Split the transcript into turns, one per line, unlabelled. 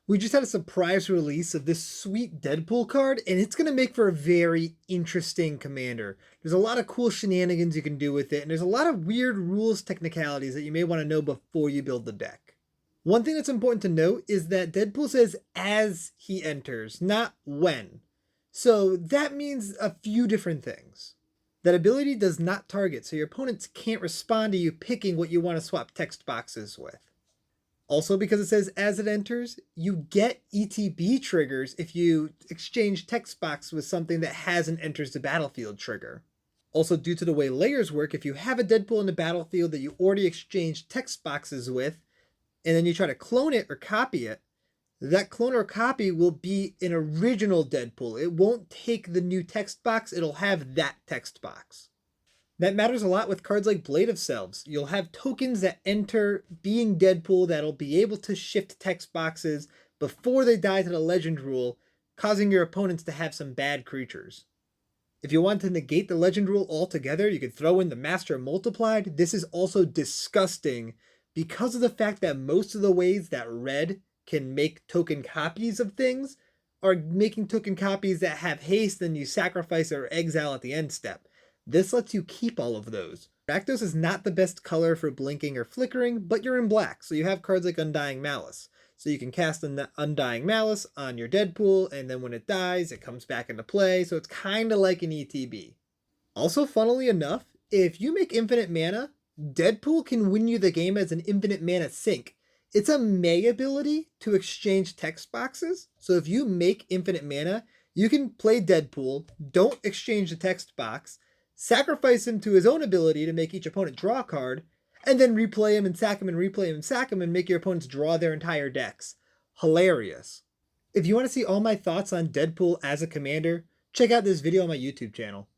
We just had a surprise release of this sweet Deadpool card, and it's going to make for a very interesting commander. There's a lot of cool shenanigans you can do with it, and there's a lot of weird rules technicalities that you may want to know before you build the deck. One thing that's important to note is that Deadpool says as he enters, not when. So that means a few different things. That ability does not target, so your opponents can't respond to you picking what you want to swap text boxes with. Also, because it says as it enters, you get ETB triggers if you exchange text box with something that has an enters the battlefield trigger. Also, due to the way layers work, if you have a Deadpool in the battlefield that you already exchanged text boxes with, and then you try to clone it or copy it, that clone or copy will be an original Deadpool. It won't take the new text box, it'll have that text box. That matters a lot with cards like Blade of Selves. You'll have tokens that enter being Deadpool that'll be able to shift text boxes before they die to the legend rule, causing your opponents to have some bad creatures. If you want to negate the legend rule altogether, you could throw in the Master Multiplied. This is also disgusting because of the fact that most of the ways that red can make token copies of things are making token copies that have haste and you sacrifice or exile at the end step. This lets you keep all of those. Rakdos is not the best color for blinking or flickering, but you're in black, so you have cards like Undying Malice. So you can cast an Undying Malice on your Deadpool, and then when it dies, it comes back into play, so it's kind of like an ETB. Also, funnily enough, if you make infinite mana, Deadpool can win you the game as an infinite mana sink. It's a May ability to exchange text boxes, so if you make infinite mana, you can play Deadpool, don't exchange the text box, sacrifice him to his own ability to make each opponent draw a card, and then replay him and sack him and replay him and sack him and make your opponents draw their entire decks. Hilarious. If you want to see all my thoughts on Deadpool as a commander, check out this video on my YouTube channel.